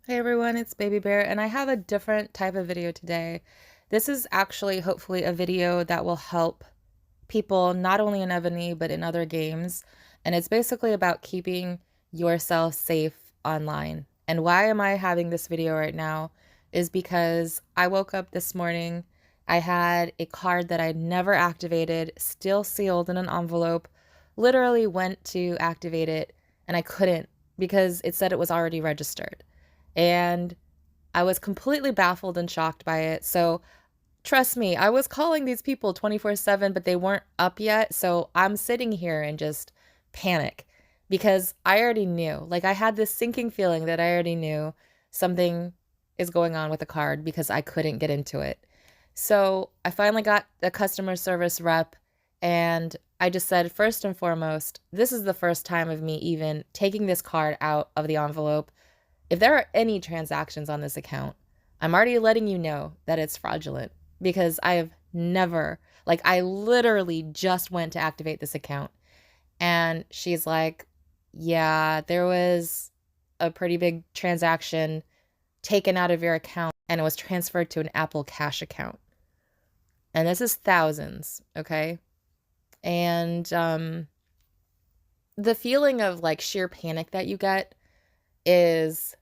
Hey everyone, it's Baby Bear, and I have a different type of video today. This is actually hopefully a video that will help people not only in Evony but in other games. And it's basically about keeping yourself safe online. And why am I having this video right now is because I woke up this morning, I had a card that I'd never activated, still sealed in an envelope, literally went to activate it, and I couldn't because it said it was already registered. And I was completely baffled and shocked by it. So trust me, I was calling these people 24/7, but they weren't up yet. So I'm sitting here and just panic because I already knew. Like I had this sinking feeling that I already knew something is going on with the card because I couldn't get into it. So I finally got the customer service rep and I just said, first and foremost, this is the first time of me even taking this card out of the envelope. If there are any transactions on this account, I'm already letting you know that it's fraudulent because I have never, like, I literally just went to activate this account. And she's like, yeah, there was a pretty big transaction taken out of your account and it was transferred to an Apple Cash account. And this is thousands, okay? And the feeling of like sheer panic that you get is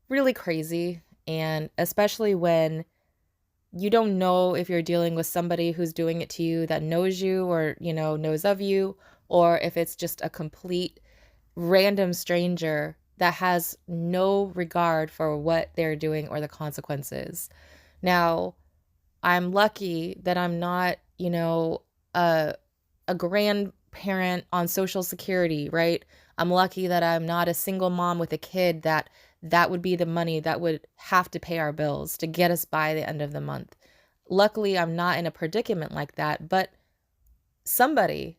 really crazy. And especially when you don't know if you're dealing with somebody who's doing it to you that knows you or, knows of you, or if it's just a complete random stranger that has no regard for what they're doing or the consequences. Now, I'm lucky that I'm not, a grandparent on Social Security, right? I'm lucky that I'm not a single mom with a kid that would be the money that would have to pay our bills to get us by the end of the month. Luckily, I'm not in a predicament like that, but somebody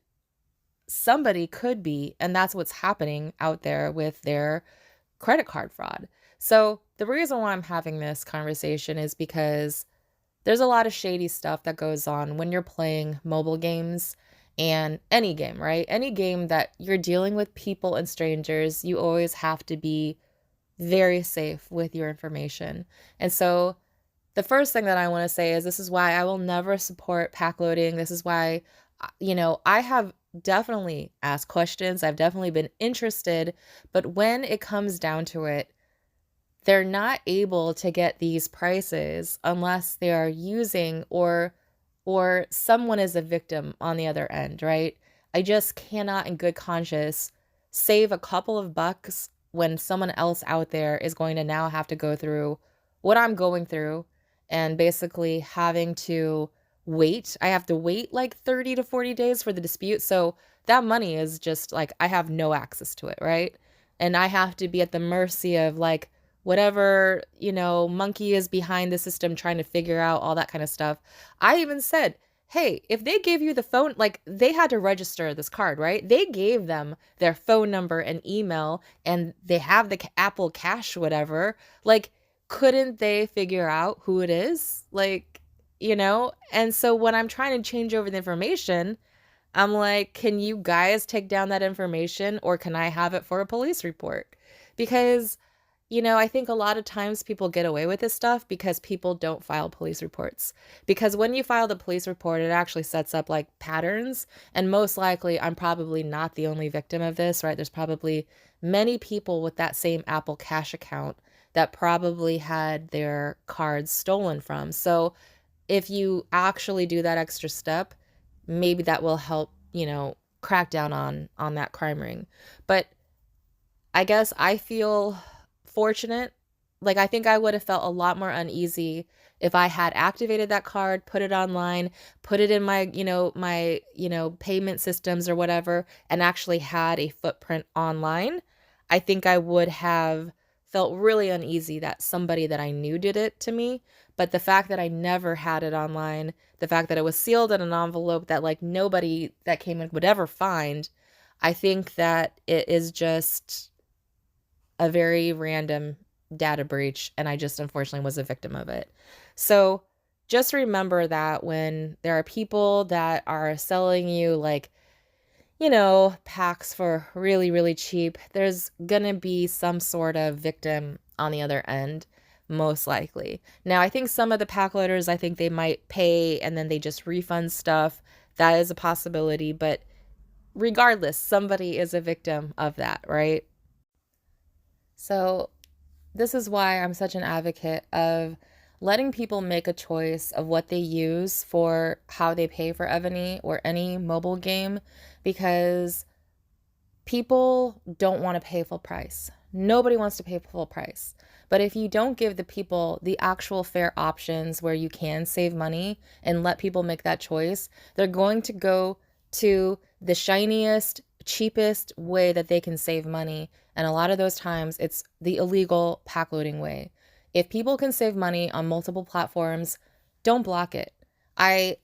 somebody could be, and that's what's happening out there with their credit card fraud. So, the reason why I'm having this conversation is because there's a lot of shady stuff that goes on when you're playing mobile games and any game, right? Any game that you're dealing with people and strangers, you always have to be very safe with your information. And so the first thing that I want to say is this is why I will never support pack loading. This is why, I have definitely asked questions. I've definitely been interested. But when it comes down to it, they're not able to get these prices unless they are using or someone is a victim on the other end, right? I just cannot in good conscience save a couple of bucks when someone else out there is going to now have to go through what I'm going through and basically having to wait. I have to wait like 30 to 40 days for the dispute. So that money is just like I have no access to it, right? And I have to be at the mercy of like whatever, monkey is behind the system trying to figure out all that kind of stuff. I even said, hey, if they gave you the phone, like they had to register this card, right? They gave them their phone number and email and they have the Apple Cash, whatever. Like, couldn't they figure out who it is? Like, And so when I'm trying to change over the information, I'm like, can you guys take down that information or can I have it for a police report? Because I think a lot of times people get away with this stuff because people don't file police reports. Because when you file the police report, it actually sets up like patterns. And most likely, I'm probably not the only victim of this, right? There's probably many people with that same Apple Cash account that probably had their cards stolen from. So if you actually do that extra step, maybe that will help, crack down on that crime ring. But I guess I feel fortunate. Like, I think I would have felt a lot more uneasy if I had activated that card, put it online, put it in my payment systems or whatever, and actually had a footprint online. I think I would have felt really uneasy that somebody that I knew did it to me. But the fact that I never had it online, the fact that it was sealed in an envelope that like nobody that came in would ever find, I think that it is just a very random data breach, and I just unfortunately was a victim of it. So just remember that when there are people that are selling you like, packs for really, really cheap, there's gonna be some sort of victim on the other end, most likely. Now, I think some of the pack loaders, I think they might pay and then they just refund stuff. That is a possibility, but regardless, somebody is a victim of that, right? So this is why I'm such an advocate of letting people make a choice of what they use for how they pay for Evony or any mobile game, because people don't want to pay full price. Nobody wants to pay full price. But if you don't give the people the actual fair options where you can save money and let people make that choice, they're going to go to the shiniest, cheapest way that they can save money. And a lot of those times it's the illegal pack loading way. If people can save money on multiple platforms, don't block it. I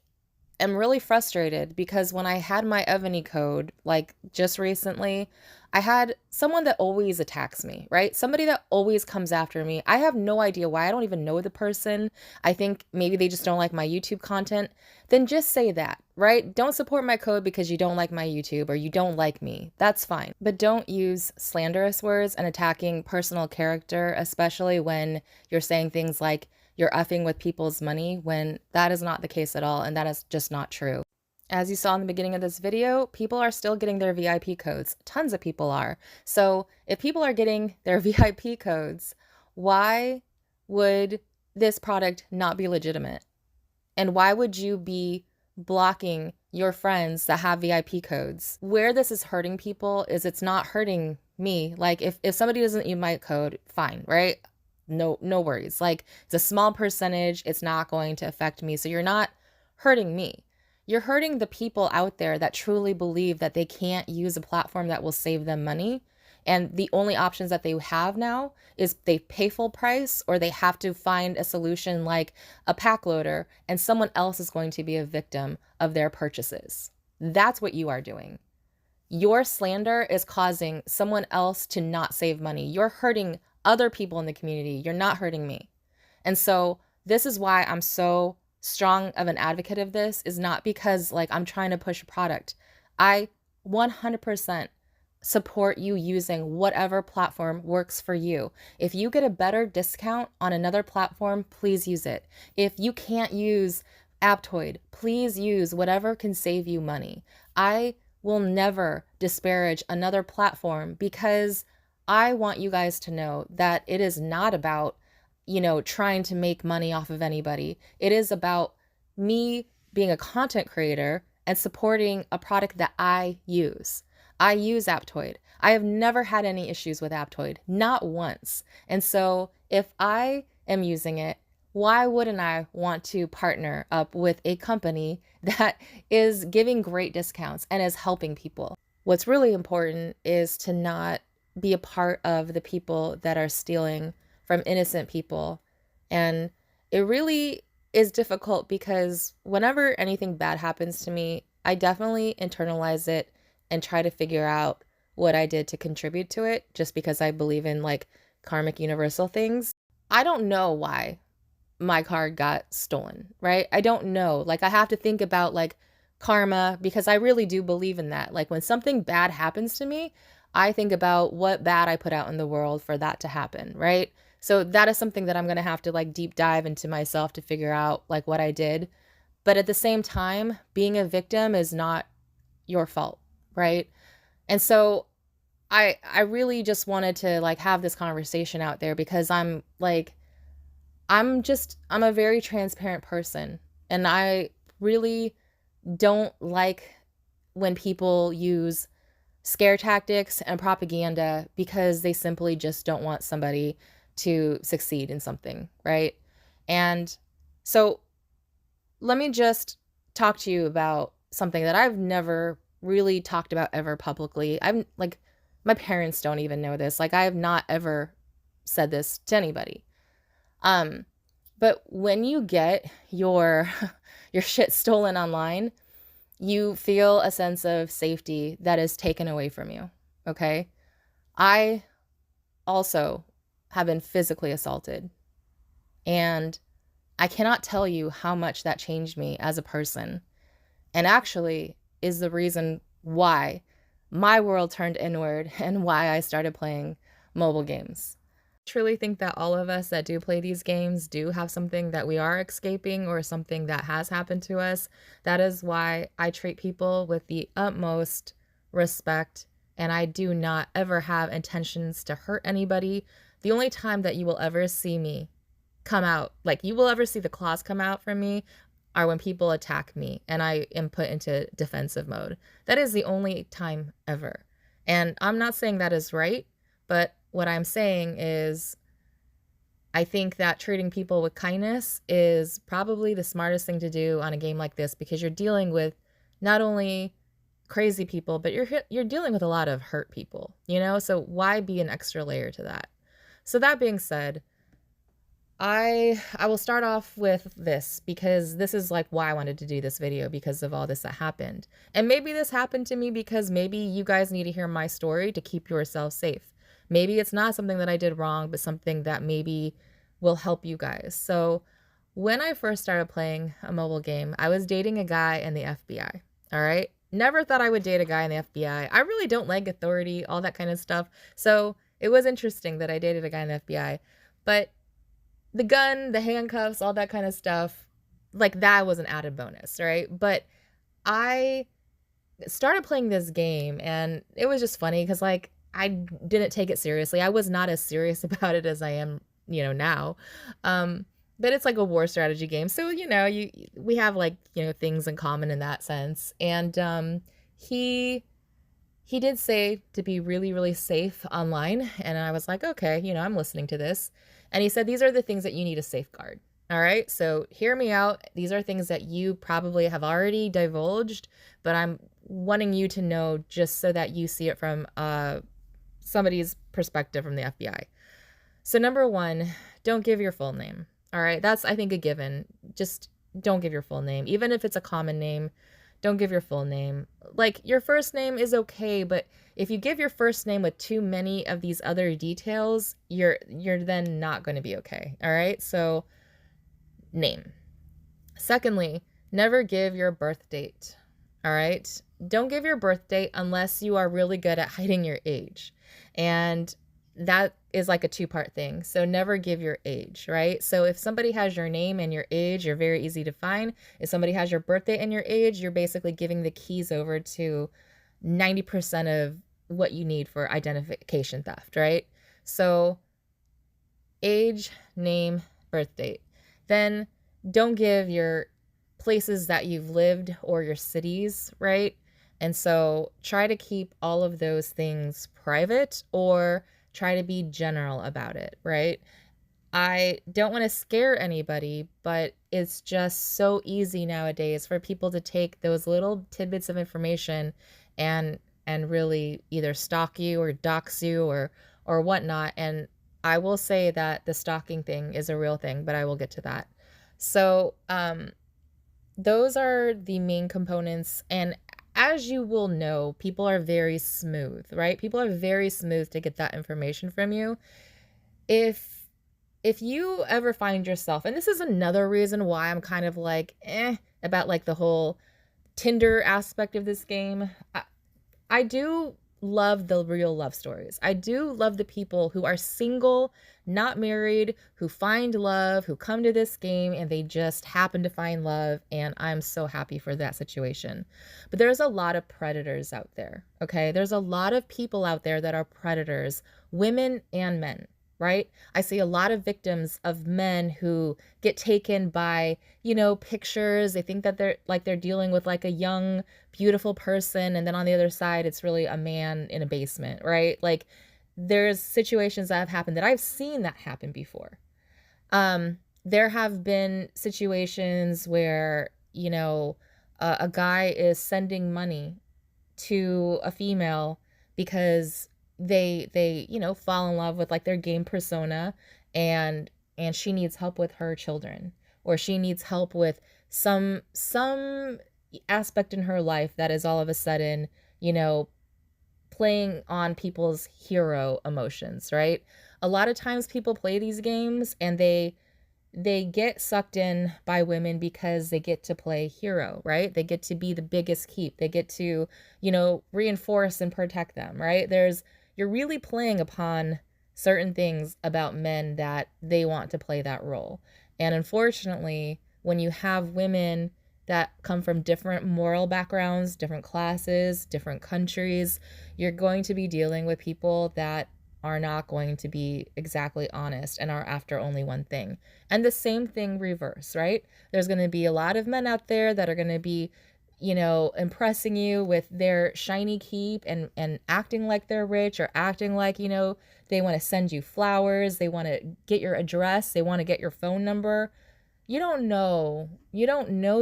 am really frustrated because when I had my Evony code, like just recently, I had someone that always attacks me, right? Somebody that always comes after me. I have no idea why. I don't even know the person. I think maybe they just don't like my YouTube content. Then just say that, right? Don't support my code because you don't like my YouTube or you don't like me. That's fine. But don't use slanderous words and attacking personal character, especially when you're saying things like, you're effing with people's money, when that is not the case at all, and that is just not true. As you saw in the beginning of this video, people are still getting their VIP codes. Tons of people are. So if people are getting their VIP codes, why would this product not be legitimate? And why would you be blocking your friends that have VIP codes? Where this is hurting people is it's not hurting me. Like if somebody doesn't use my code, fine, right? No worries. Like it's a small percentage. It's not going to affect me. So you're not hurting me. You're hurting the people out there that truly believe that they can't use a platform that will save them money. And the only options that they have now is they pay full price or they have to find a solution like a pack loader, and someone else is going to be a victim of their purchases. That's what you are doing. Your slander is causing someone else to not save money. You're hurting other people in the community. You're not hurting me. And so this is why I'm so strong of an advocate of this, is not because like I'm trying to push a product. I 100% support you using whatever platform works for you. If you get a better discount on another platform, please use it. If you can't use Aptoid, please use whatever can save you money. I will never disparage another platform because I want you guys to know that it is not about, trying to make money off of anybody. It is about me being a content creator and supporting a product that I use. I use Aptoid. I have never had any issues with Aptoid, not once. And so if I am using it, why wouldn't I want to partner up with a company that is giving great discounts and is helping people? What's really important is to not be a part of the people that are stealing from innocent people. And it really is difficult because whenever anything bad happens to me, I definitely internalize it and try to figure out what I did to contribute to it, just because I believe in like karmic universal things. I don't know why my card got stolen, right? I don't know. Like I have to think about like karma, because I really do believe in that. Like when something bad happens to me, I think about what bad I put out in the world for that to happen, right? So that is something that I'm going to have to like deep dive into myself to figure out like what I did. But at the same time, being a victim is not your fault, right? And so I really just wanted to like have this conversation out there because I'm a very transparent person, and I really don't like when people use scare tactics and propaganda because they simply just don't want somebody to succeed in something, right? And so let me just talk to you about something that I've never really talked about ever publicly. I'm like, my parents don't even know this. Like I have not ever said this to anybody. But when you get your your shit stolen online, you feel a sense of safety that is taken away from you, okay? I also have been physically assaulted, and I cannot tell you how much that changed me as a person, and actually is the reason why my world turned inward and why I started playing mobile games. truly think that all of us that do play these games do have something that we are escaping or something that has happened to us. That is why I treat people with the utmost respect, and I do not ever have intentions to hurt anybody. The only time that you will ever see me come out, like you will ever see the claws come out from me, are when people attack me and I am put into defensive mode. That is the only time ever. And I'm not saying that is right, but what I'm saying is I think that treating people with kindness is probably the smartest thing to do on a game like this, because you're dealing with not only crazy people, but you're dealing with a lot of hurt people, you know? So why be an extra layer to that? So that being said, I will start off with this because this is like why I wanted to do this video, because of all this that happened. And maybe this happened to me because maybe you guys need to hear my story to keep yourself safe. Maybe it's not something that I did wrong, but something that maybe will help you guys. So when I first started playing a mobile game, I was dating a guy in the FBI. All right. Never thought I would date a guy in the FBI. I really don't like authority, all that kind of stuff. So it was interesting that I dated a guy in the FBI. But the gun, the handcuffs, all that kind of stuff, like that was an added bonus, right? But I started playing this game and it was just funny because like I didn't take it seriously. I was not as serious about it as I am, now. But it's like a war strategy game. So, we have like, things in common in that sense. And he did say to be really, really safe online. And I was like, okay, I'm listening to this. And he said, these are the things that you need to safeguard. All right. So hear me out. These are things that you probably have already divulged, but I'm wanting you to know just so that you see it from somebody's perspective from the FBI. So number one, don't give your full name. All right. That's, I think, a given. Just don't give your full name. Even if it's a common name, don't give your full name. Like, your first name is okay, but if you give your first name with too many of these other details, you're then not going to be okay. All right? So, name. Secondly, never give your birth date. All right? Don't give your birth date unless you are really good at hiding your age. And that is like a two-part thing. So never give your age, right? So if somebody has your name and your age, you're very easy to find. If somebody has your birthday and your age, you're basically giving the keys over to 90% of what you need for identification theft, right? So age, name, birth date. Then don't give your places that you've lived or your cities, right? And so try to keep all of those things private, or try to be general about it, right? I don't want to scare anybody, but it's just so easy nowadays for people to take those little tidbits of information and really either stalk you or dox you or whatnot. And I will say that the stalking thing is a real thing, but I will get to that. So those are the main components. And as you will know, people are very smooth, right? People are very smooth to get that information from you. If you ever find yourself, and this is another reason why I'm kind of like, about like the whole Tinder aspect of this game. I do love the real love stories. I do love the people who are single, not married, who find love, who come to this game and they just happen to find love. And I'm so happy for that situation. But there's a lot of predators out there. Okay. There's a lot of people out there that are predators, women and men. Right? I see a lot of victims of men who get taken by, pictures. They think that they're dealing with like a young, beautiful person. And then on the other side, it's really a man in a basement, right? Like there's situations that have happened that I've seen that happen before. There have been situations where, a guy is sending money to a female because they fall in love with like their game persona, and she needs help with her children, or she needs help with some aspect in her life that is all of a sudden playing on people's hero emotions, right? A lot of times people play these games and they get sucked in by women because they get to play hero, right? They get to be the biggest keep. They get to, reinforce and protect them, right? You're really playing upon certain things about men that they want to play that role. And unfortunately, when you have women that come from different moral backgrounds, different classes, different countries, you're going to be dealing with people that are not going to be exactly honest and are after only one thing. And the same thing reverse, right? There's going to be a lot of men out there that are going to be, impressing you with their shiny keep and acting like they're rich, or acting like, they want to send you flowers, they want to get your address, they want to get your phone number. You don't know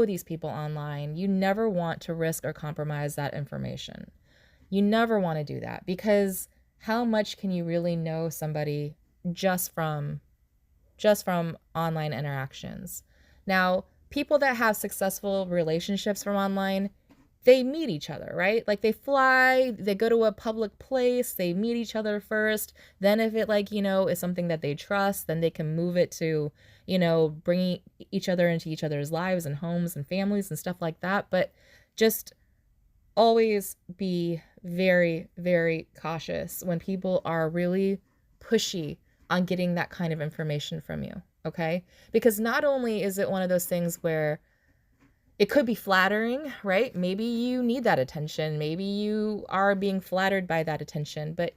these people online. You never want to risk or compromise that information. You never want to do that, because how much can you really know somebody just from online interactions? Now, people that have successful relationships from online, they meet each other, right? Like, they fly, they go to a public place, they meet each other first. Then if it, is something that they trust, then they can move it to, bringing each other into each other's lives and homes and families and stuff like that. But just always be very, very cautious when people are really pushy on getting that kind of information from you, okay? Because not only is it one of those things where it could be flattering, right? Maybe you need that attention. Maybe you are being flattered by that attention, but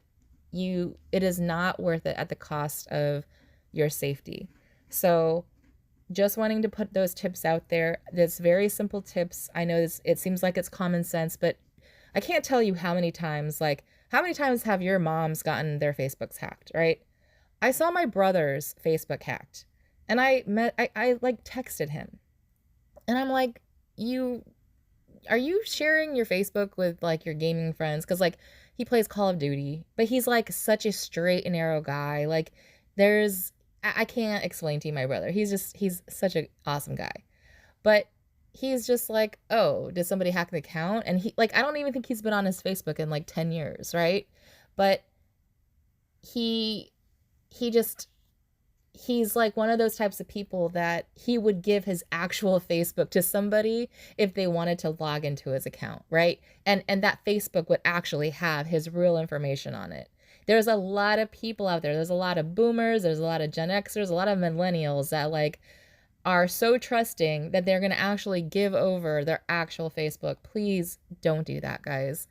it is not worth it at the cost of your safety. So just wanting to put those tips out there. There's very simple tips. I know it seems like it's common sense, but I can't tell you how many times have your moms gotten their Facebooks hacked, right? I saw my brother's Facebook hacked, and I texted him, and I'm like, are you sharing your Facebook with like your gaming friends? Because like he plays Call of Duty, but he's like such a straight and narrow guy. Like I can't explain to you my brother. He's such an awesome guy. But he's just like, oh, did somebody hack the account? And I don't even think he's been on his Facebook in like 10 years, right? But he just he's like one of those types of people that he would give his actual Facebook to somebody if they wanted to log into his account, right? And that Facebook would actually have his real information on it. There's a lot of people out there. There's a lot of boomers, there's a lot of Gen Xers, a lot of millennials that are so trusting that they're going to actually give over their actual Facebook. Please don't do that, guys.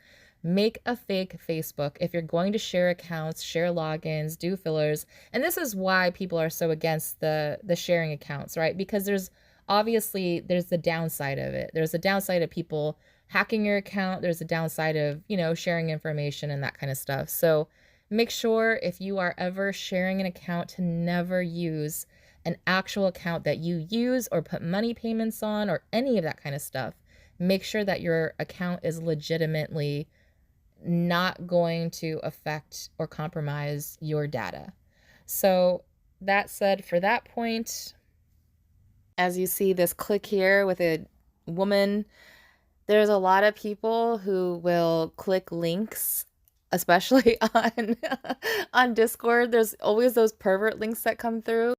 Make a fake Facebook. If you're going to share accounts, share logins, do fillers. And this is why people are so against the sharing accounts, right? Because there's the downside of it. There's a downside of people hacking your account. There's a downside of, sharing information and that kind of stuff. So make sure if you are ever sharing an account to never use an actual account that you use or put money payments on or any of that kind of stuff. Make sure that your account is legitimately not going to affect or compromise your data. So that said, for that point, as you see this click here with a woman, there's a lot of people who will click links, especially on Discord. There's always those pervert links that come through.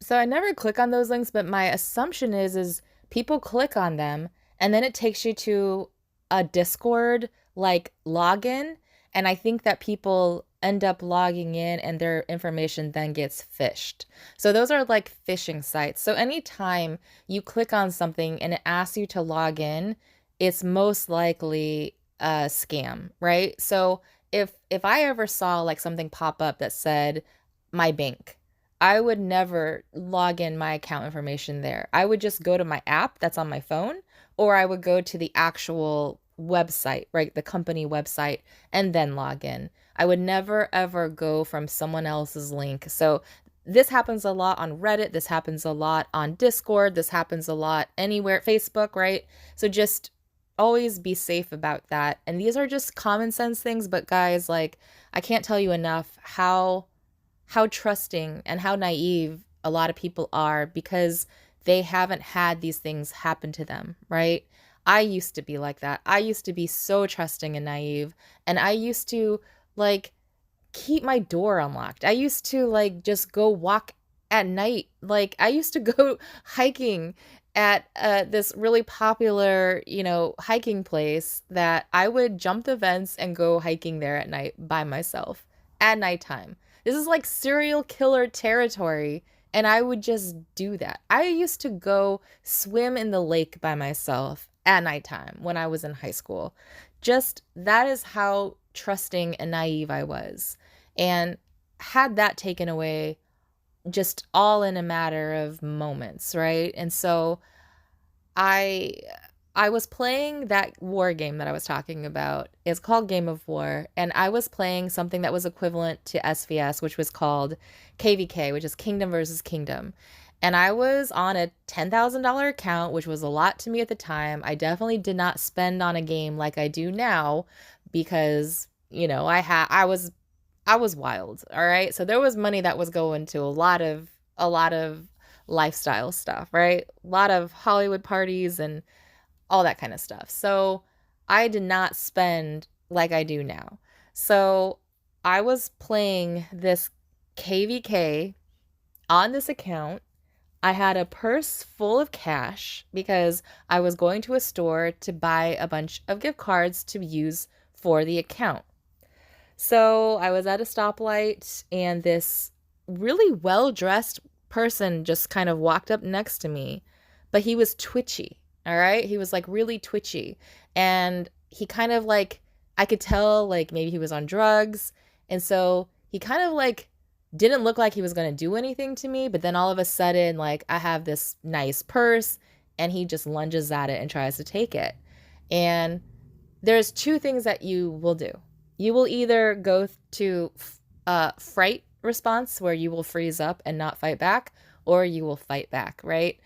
So I never click on those links, but my assumption is people click on them and then it takes you to a Discord login, and I think that people end up logging in and their information then gets phished. So those are like phishing sites. So anytime you click on something and it asks you to log in, it's most likely a scam, right? So if I ever saw something pop up that said my bank, I would never log in my account information there. I would just go to my app that's on my phone, or I would go to the actual website, right? The company website, and then log in. I would never ever go from someone else's link. So this happens a lot on Reddit. This happens a lot on Discord. This happens a lot anywhere, Facebook, right? So just always be safe about that. And these are just common sense things, but guys, I can't tell you enough how trusting and how naive a lot of people are because they haven't had these things happen to them, right? I used to be like that. I used to be so trusting and naive, and I used to keep my door unlocked. I used to just go walk at night. I used to go hiking at this really popular, hiking place that I would jump the fence and go hiking there at night by myself at nighttime. This is like serial killer territory. And I would just do that. I used to go swim in the lake by myself at nighttime when I was in high school. Just that is how trusting and naive I was. And had that taken away just all in a matter of moments, right? And so I I was playing that war game that I was talking about. It's called Game of War, and I was playing something that was equivalent to SVS, which was called KVK, which is Kingdom versus Kingdom. And I was on a $10,000 account, which was a lot to me at the time. I definitely did not spend on a game like I do now because, I was wild, all right? So there was money that was going to a lot of lifestyle stuff, right? A lot of Hollywood parties and all that kind of stuff. So I did not spend like I do now. So I was playing this KVK on this account. I had a purse full of cash because I was going to a store to buy a bunch of gift cards to use for the account. So I was at a stoplight and this really well dressed person just kind of walked up next to me, but he was twitchy. All right. He was like really twitchy. And he kind of like, I could tell like maybe he was on drugs. And so he kind of like didn't look like he was going to do anything to me. But then all of a sudden, like I have this nice purse and he just lunges at it and tries to take it. And there's two things that you will do. You will either go to fright response where you will freeze up and not fight back, or you will fight back, right?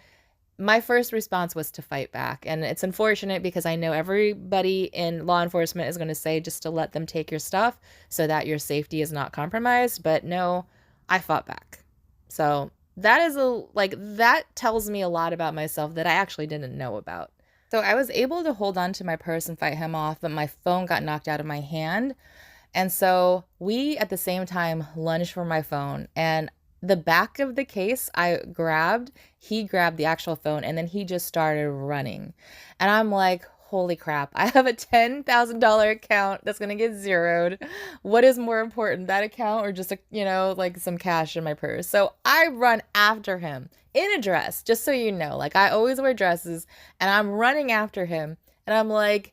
My first response was to fight back. And it's unfortunate because I know everybody in law enforcement is going to say just to let them take your stuff so that your safety is not compromised. But no, I fought back. So that tells me a lot about myself that I actually didn't know about. So I was able to hold on to my purse and fight him off, but my phone got knocked out of my hand. And so we at the same time lunged for my phone, and the back of the case he grabbed the actual phone, and then he just started running. And I'm like, holy crap, I have a $10,000 account that's going to get zeroed. What is more important, that account or just, like some cash in my purse? So I run after him in a dress, just so you know, like I always wear dresses, and I'm running after him, and I'm like,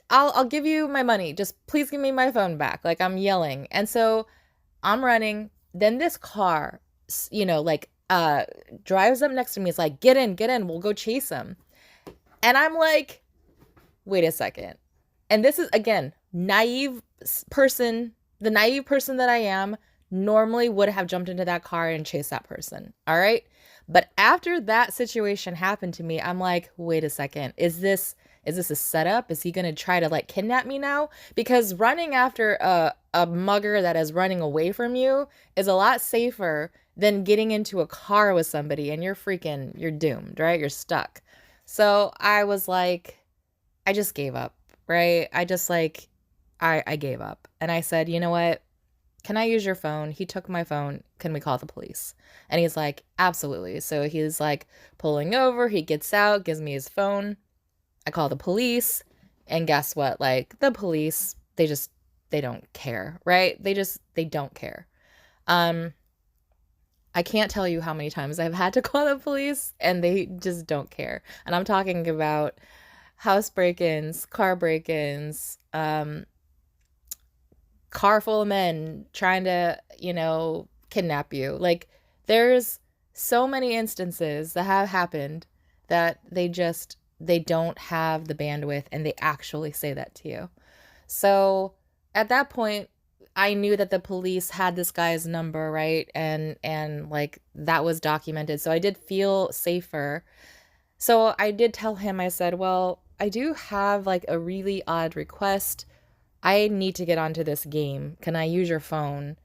I'll give you my money. Just please give me my phone back. Like I'm yelling. And so I'm running. Then this car, drives up next to me. It's like, get in. We'll go chase him. And I'm like, wait a second. And this is, again, the naive person that I am normally would have jumped into that car and chased that person. All right. But after that situation happened to me, I'm like, wait a second. Is this a setup? Is he going to try to like kidnap me now? Because running after a mugger that is running away from you is a lot safer than getting into a car with somebody and you're doomed, right? You're stuck. So I was like, I just gave up, right? I gave up. And I said, you know what? Can I use your phone? He took my phone. Can we call the police? And he's like, absolutely. So he's like pulling over. He gets out, gives me his phone. I call the police, and guess what? Like the police, they don't care, right? They don't care. I can't tell you how many times I've had to call the police and they just don't care. And I'm talking about house break-ins, car break-ins, car full of men trying to, kidnap you. Like there's so many instances that have happened that they don't have the bandwidth and they actually say that to you. So at that point, I knew that the police had this guy's number, right? And like that was documented. So I did feel safer. So I did tell him, I said, well, I do have like a really odd request. I need to get onto this game. Can I use your phone?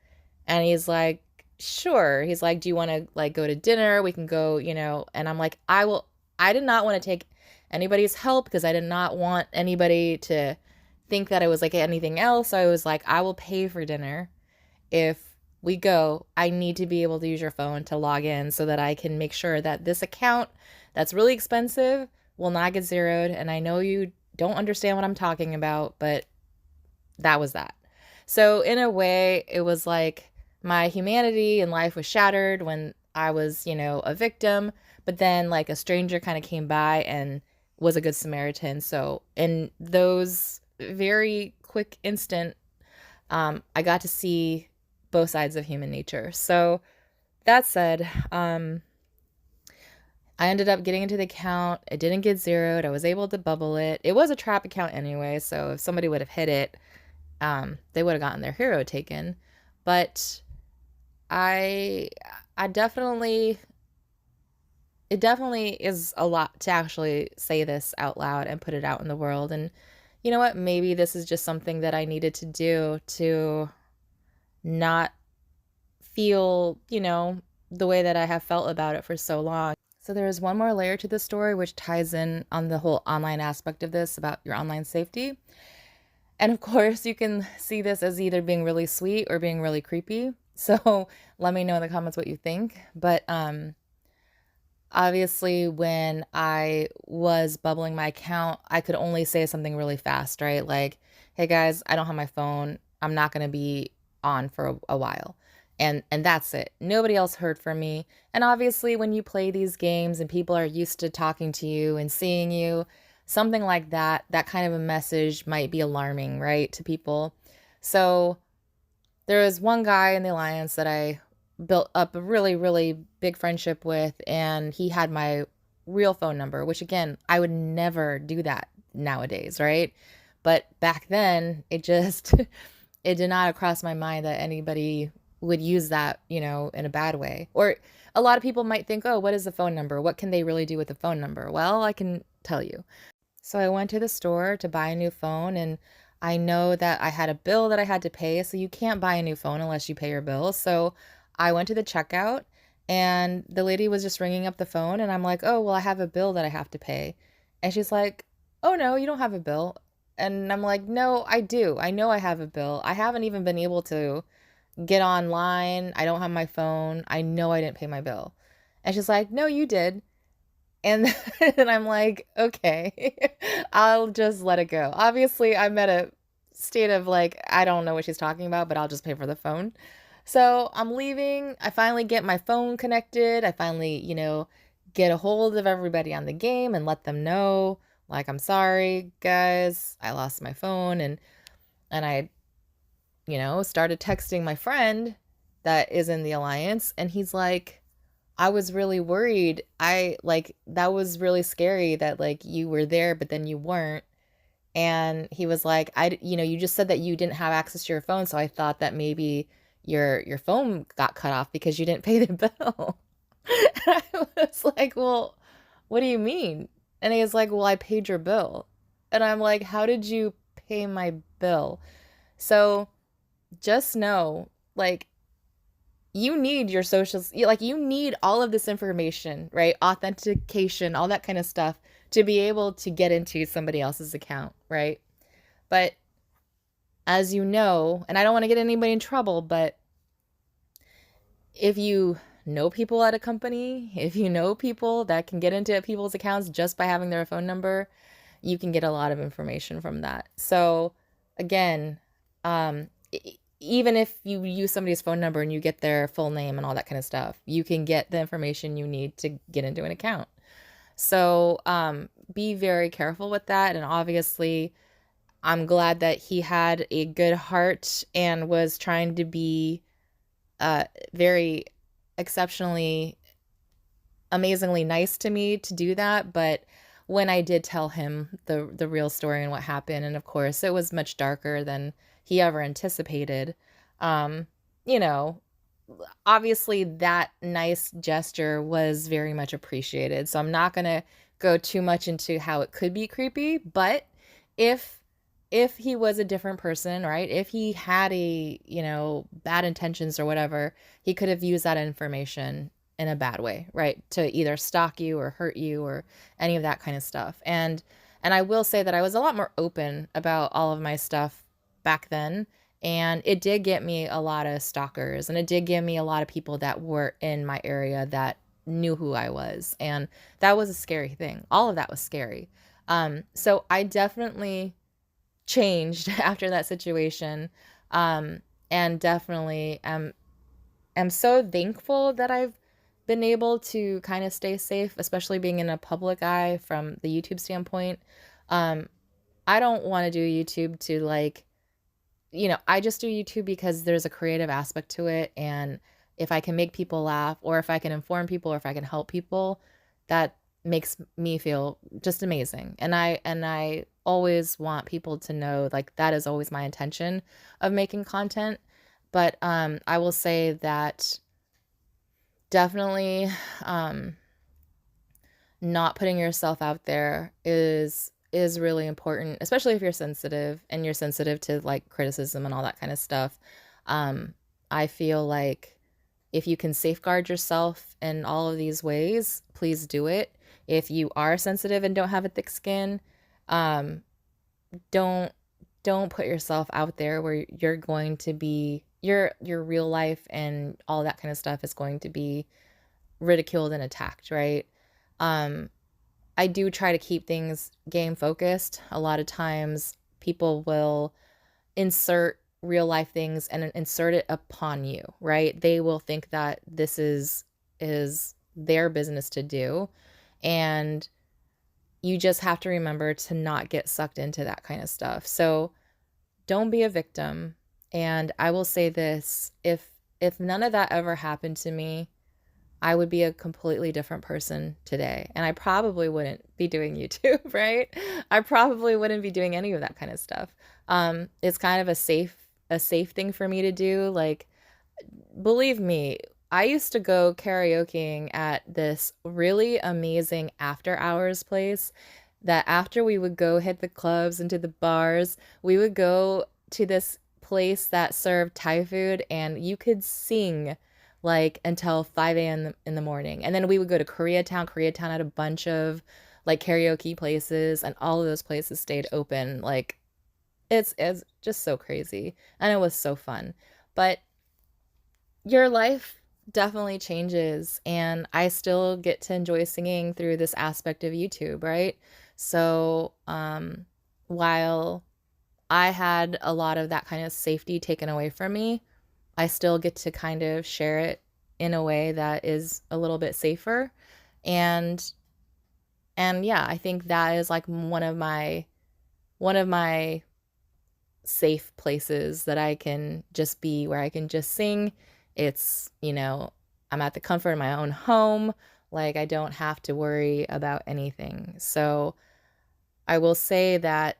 And he's like, sure. He's like, do you want to like go to dinner? We can go, and I'm like, I did not want to take anybody's help because I did not want anybody to think that it was like anything else. So I was like, I will pay for dinner. If we go, I need to be able to use your phone to log in so that I can make sure that this account that's really expensive will not get zeroed. And I know you don't understand what I'm talking about, but that was that. So in a way, it was like my humanity and life was shattered when I was, a victim, but then like a stranger kind of came by and was a good Samaritan. So in those very quick instant, I got to see both sides of human nature. So that said, I ended up getting into the account. It didn't get zeroed. I was able to bubble it. It was a trap account anyway, so if somebody would have hit it, they would have gotten their hero taken. But I I definitely it definitely is a lot to actually say this out loud and put it out in the world. And you know what? Maybe this is just something that I needed to do to not feel, the way that I have felt about it for so long. So there is one more layer to the story which ties in on the whole online aspect of this about your online safety. And of course, you can see this as either being really sweet or being really creepy. So let me know in the comments what you think. But obviously, when I was bubbling my account, I could only say something really fast, right? Like, hey guys, I don't have my phone. I'm not going to be on for a while. And that's it. Nobody else heard from me. And obviously, when you play these games and people are used to talking to you and seeing you, something like that, that kind of a message might be alarming, right, to people. So there was one guy in the alliance that I built up a really, really big friendship with, and he had my real phone number, which again, I would never do that nowadays, right? But back then, it just, it did not cross my mind that anybody would use that, in a bad way. Or a lot of people might think, oh, what is a phone number? What can they really do with a phone number? Well, I can tell you. So I went to the store to buy a new phone, and I know that I had a bill that I had to pay. So you can't buy a new phone unless you pay your bill. So I went to the checkout, and the lady was just ringing up the phone, and I'm like, oh, well, I have a bill that I have to pay. And she's like, oh, no, you don't have a bill. And I'm like, no, I do. I know I have a bill. I haven't even been able to get online. I don't have my phone. I know I didn't pay my bill. And she's like, no, you did. And then I'm like, okay, I'll just let it go. Obviously, I'm at a state of like, I don't know what she's talking about, but I'll just pay for the phone. So I'm leaving. I finally get my phone connected. I finally, get a hold of everybody on the game and let them know, like, I'm sorry, guys, I lost my phone. And I, started texting my friend that is in the alliance, and he's like, I was really worried. That was really scary that like you were there, but then you weren't. And he was like, you just said that you didn't have access to your phone. So I thought that maybe your phone got cut off because you didn't pay the bill. I was like, well, what do you mean? And he was like, well, I paid your bill. And I'm like, how did you pay my bill? So just know, like, you need your socials, like you need all of this information, right? Authentication, all that kind of stuff to be able to get into somebody else's account, right? But as you know, and I don't want to get anybody in trouble, but if you know people at a company, if you know people that can get into people's accounts just by having their phone number, you can get a lot of information from that. So again, even if you use somebody's phone number and you get their full name and all that kind of stuff, you can get the information you need to get into an account. So be very careful with that. And obviously, I'm glad that he had a good heart and was trying to be very exceptionally, amazingly nice to me to do that. But when I did tell him the real story and what happened, and of course it was much darker than he ever anticipated, um, you know, obviously that nice gesture was very much appreciated. So I'm not going to go too much into how it could be creepy, but if he was a different person, right? If he had bad intentions or whatever, he could have used that information in a bad way, right? To either stalk you or hurt you or any of that kind of stuff. And I will say that I was a lot more open about all of my stuff back then. And it did get me a lot of stalkers, and it did give me a lot of people that were in my area that knew who I was. And that was a scary thing. All of that was scary. So I definitely changed after that situation. And definitely am so thankful that I've been able to kind of stay safe, especially being in a public eye from the YouTube standpoint. Um, I don't want to do YouTube to like, I just do YouTube because there's a creative aspect to it. And if I can make people laugh, or if I can inform people, or if I can help people, that makes me feel just amazing. And I always want people to know, like, that is always my intention of making content. But I will say that definitely not putting yourself out there is really important, especially if you're sensitive and you're sensitive to like criticism and all that kind of stuff. I feel like if you can safeguard yourself in all of these ways, please do it. If you are sensitive and don't have a thick skin, um, don't don't put yourself out there where you're going to be your real life and all that kind of stuff is going to be ridiculed and attacked, right? Um, I do try to keep things game focused. A lot of times people will insert real life things and insert it upon you, right? They will think that this is their business to do, and you just have to remember to not get sucked into that kind of stuff. So don't be a victim. And I will say this, if none of that ever happened to me, I would be a completely different person today. And I probably wouldn't be doing YouTube, right? I probably wouldn't be doing any of that kind of stuff. It's kind of a safe thing for me to do. Like, believe me, I used to go karaokeing at this really amazing after hours place that after we would go hit the clubs and to the bars, we would go to this place that served Thai food and you could sing like until 5 a.m. in the morning. And then we would go to Koreatown. Koreatown had a bunch of like karaoke places, and all of those places stayed open. Like, it's just so crazy. And it was so fun. But your life definitely changes, and I still get to enjoy singing through this aspect of YouTube, right? So, while I had a lot of that kind of safety taken away from me, I still get to kind of share it in a way that is a little bit safer. And yeah, I think that is like one of my safe places that I can just be, where I can just sing. It's, I'm at the comfort of my own home. Like, I don't have to worry about anything. So I will say that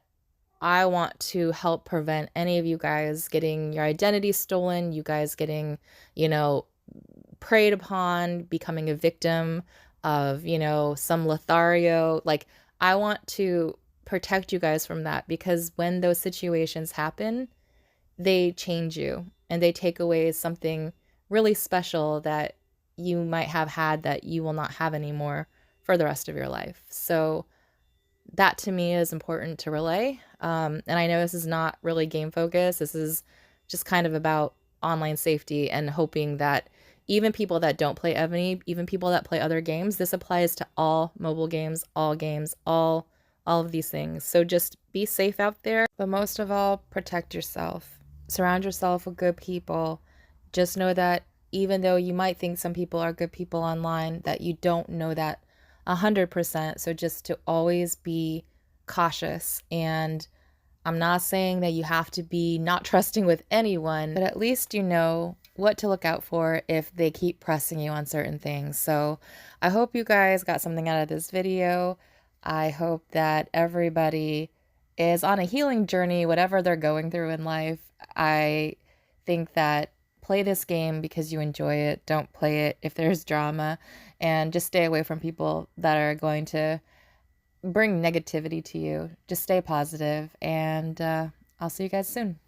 I want to help prevent any of you guys getting your identity stolen, you guys getting, preyed upon, becoming a victim of, some Lothario. Like, I want to protect you guys from that, because when those situations happen, they change you and they take away something really special that you might have had that you will not have anymore for the rest of your life. So that to me is important to relay. And I know this is not really game focused. This is just kind of about online safety and hoping that even people that don't play Evony, even people that play other games, this applies to all mobile games, all of these things. So just be safe out there, but most of all, protect yourself. Surround yourself with good people. Just know that even though you might think some people are good people online, that you don't know that 100%. So just to always be cautious. And I'm not saying that you have to be not trusting with anyone, but at least you know what to look out for if they keep pressing you on certain things. So I hope you guys got something out of this video. I hope that everybody is on a healing journey, whatever they're going through in life. I think that play this game because you enjoy it. Don't play it if there's drama, and just stay away from people that are going to bring negativity to you. Just stay positive, and I'll see you guys soon.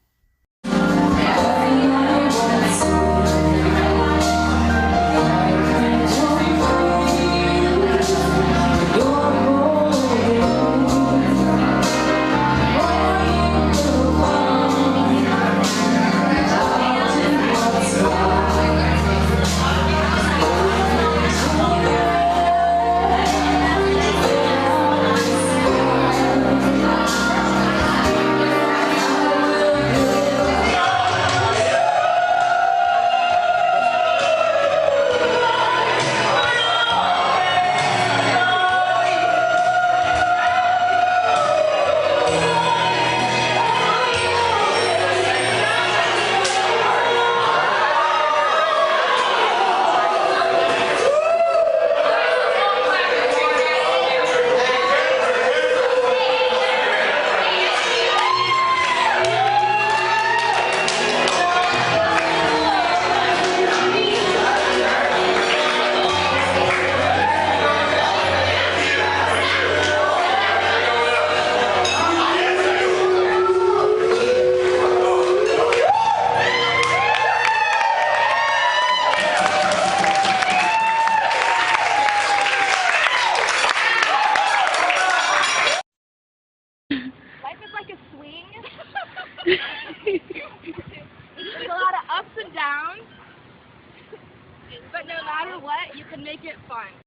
matter what, you can make it fun.